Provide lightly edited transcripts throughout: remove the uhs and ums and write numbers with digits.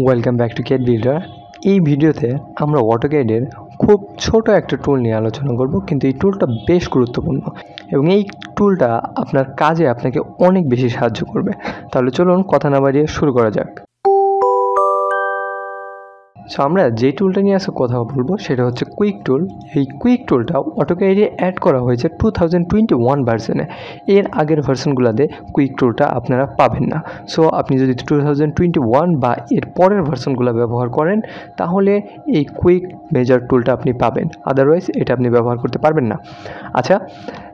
Welcome back to CAD builder. এই ভিডিওতে আমরা অটোক্যাডের খুব ছোট একটা টুল নিয়ে আলোচনা করব, কিন্তু এই টুলটা বেশ গুরুত্বপূর্ণ এবং এই টুলটা আপনার কাজে আপনাকে অনেক বেশি সাহায্য করবে। তাহলে চলুন কথা না বাড়িয়ে শুরু করা যাক। সো আমরা যে টুলটা নিয়ে আজকে কথা বলবো সেটা হচ্ছে কুইক টুল। এই কুইক টুলটা অটোক্যাডে অ্যাড করা হয়েছে 2021 ভার্সনে। এর আগের ভার্সনগুলোতে কুইক টুলটা আপনারা পাবেন না। সো আপনি যদি 2021 বা এর পরের ভার্সনগুলো ব্যবহার করেন তাহলে এই কুইক মেজার টুলটা আপনি পাবেন, আদারওয়াইজ এটা আপনি ব্যবহার করতে পারবেন না। আচ্ছা,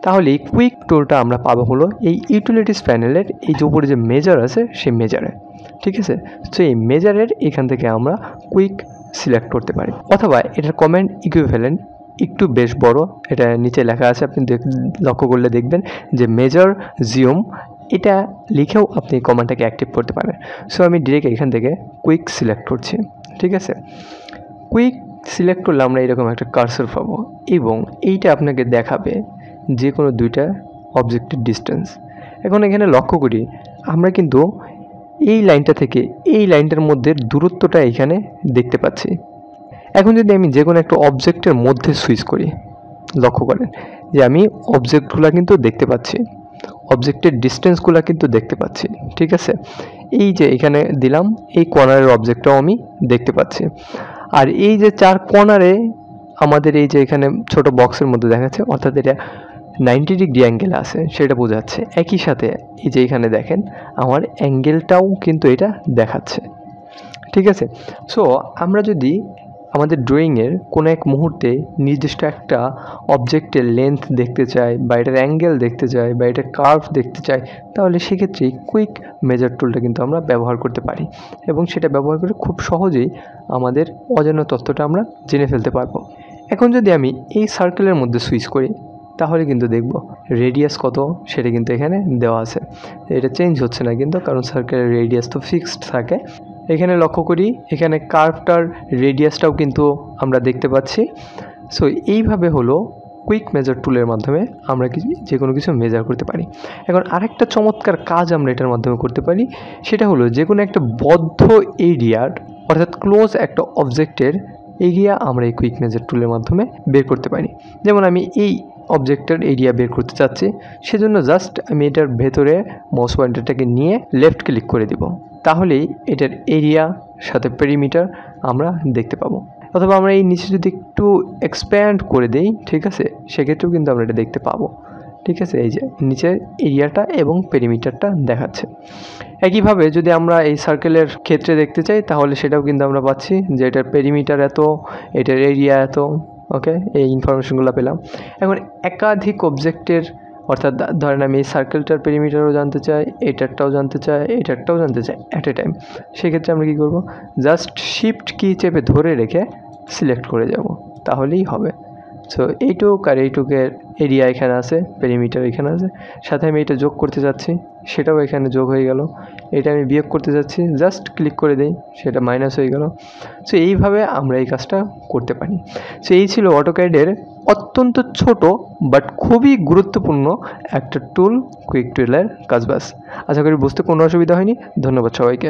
তাহলে এই কুইক টুলটা আমরা পাবো হলো এই ইউটিলিটিস প্যানেলের এই যে উপরে যে মেজার আছে সেই মেজারে, ঠিক আছে। সো এই মেজারের এখান থেকে আমরা কুইক সিলেক্ট করতে পারি, অথবা এটার কমেন্ট ইকুইভ্যালেন্ট একটু বেশ বড়, এটা নিচে লেখা আছে, আপনি লক্ষ্য করলে দেখবেন যে মেজার জিওম, এটা লিখেও আপনি কমেন্টটাকে অ্যাক্টিভ করতে পারেন। সো আমি ডিরেক্ট এখান থেকে কুইক সিলেক্ট করছি, ঠিক আছে। কুইক সিলেক্ট করলে আমরা এরকম একটা কার্সর পাবো এবং এইটা আপনাকে দেখাবে যে কোনো দুইটা অবজেক্টের ডিস্টেন্স। এখন এখানে লক্ষ্য করি আমরা কিন্তু এই লাইনটা থেকে এই লাইনটার মধ্যে দূরত্বটা এখানে দেখতে পাচ্ছি। এখন যদি আমি যে কোনো একটা অবজেক্টের মধ্যে সুইচ করি, লক্ষ্য করেন যে আমি অবজেক্টগুলো কিন্তু দেখতে পাচ্ছি, অবজেক্টের ডিস্টেন্সগুলো কিন্তু দেখতে পাচ্ছি, ঠিক আছে। এই যে এখানে দিলাম এই কর্নারের অবজেক্টটাও আমি দেখতে পাচ্ছি, আর এই যে চার কর্নারে আমাদের এই যে এখানে ছোট বক্সের মধ্যে দেখাচ্ছে, অর্থাৎ এটা 90 ডিগ্রি অ্যাঙ্গেল আছে সেটা বোঝাচ্ছে। একই সাথে এই যে এখানে দেখেন আমার অ্যাঙ্গেলটাও কিন্তু এটা দেখাচ্ছে, ঠিক আছে। সো আমরা যদি আমাদের ড্রয়িংয়ের কোনো এক মুহূর্তে নির্দিষ্ট একটা অবজেক্টের লেন্থ দেখতে চাই, বা এটার অ্যাঙ্গেল দেখতে চাই, বা এটার কার্ভ দেখতে চাই, তাহলে সেক্ষেত্রে কুইক মেজার টুলটা কিন্তু আমরা ব্যবহার করতে পারি এবং সেটা ব্যবহার করে খুব সহজেই আমাদের অজানা তথ্যটা আমরা জেনে ফেলতে পারবো। এখন যদি আমি এই সার্কেলের মধ্যে সুইচ করি তাহলে কিন্তু দেখব রেডিয়াস কত সেটা কিন্তু এখানে দেওয়া আছে, এটা চেঞ্জ হচ্ছে না কিন্তু, কারণ সার্কেলের রেডিয়াস তো ফিক্সড থাকে। এখানে লক্ষ্য করি এখানে কার্ভটার রেডিয়াসটাও কিন্তু আমরা দেখতে পাচ্ছি। সো এইভাবে হলো কুইক মেজার টুলের মাধ্যমে আমরা যে কোনো কিছু মেজার করতে পারি। এখন আরেকটা চমৎকার কাজ আমরা এটার মাধ্যমে করতে পারি, সেটা হলো যে কোনো একটা বদ্ধ এরিয়ার, অর্থাৎ ক্লোজ একটা অবজেক্টের এরিয়া আমরা এই কুইক মেজার টুলের মাধ্যমে বের করতে পারি। যেমন আমি এই অবজেক্টের এরিয়া বের করতে চাচ্ছি, সেজন্য জাস্ট আমি এটার ভেতরে মাউস পয়েন্টারটাকে নিয়ে লেফট ক্লিক করে দিব, তাহলেই এটার এরিয়া সাথে পেরিমিটার আমরা দেখতে পাবো। অথবা আমরা এই নিচে যদি একটু এক্সপ্যান্ড করে দেই, ঠিক আছে, সেক্ষেত্রেও কিন্তু আমরা এটা দেখতে পাবো, ঠিক আছে। এই যে নিচের এরিয়াটা এবং পেরিমিটারটা দেখাচ্ছে। একইভাবে যদি আমরা এই সার্কেলের ক্ষেত্রে দেখতে চাই তাহলে সেটাও কিন্তু আমরা পাচ্ছি যে এটার পেরিমিটার এত, এটার এরিয়া এত, ওকে, এই ইনফরমেশনগুলো পেলাম। এখন একাধিক অবজেক্টের, অর্থাৎ ধরেন আমি এই সার্কেলটার পেরিমিটারও জানতে চাই, এটারটাও জানতে চাই, এটারটাও জানতে চাই অ্যাট এ টাইম, সেক্ষেত্রে আমরা কী করব, জাস্ট শিফট কি চেপে ধরে রেখে সিলেক্ট করে যাব, তাহলেই হবে। সো এইটুক আর এইটুকের এরিয়া এখানে আছে, পেরিমিটার এখানে আছে, সাথে আমি এটা যোগ করতে যাচ্ছি, সেটাও এখানে যোগ হয়ে গেল। এটা আমি বিয়োগ করতে যাচ্ছি, জাস্ট ক্লিক করে দিই, সেটা মাইনাস হয়ে গেল। সো এইভাবে আমরা এই কাজটা করতে পারি। সো এই ছিল অটোক্যাডের অত্যন্ত ছোট বাট খুবই গুরুত্বপূর্ণ একটা টুল, কুইক টুলের কাজবাজ। আশা করি বুঝতে কোনো অসুবিধা হয়নি। ধন্যবাদ সবাইকে।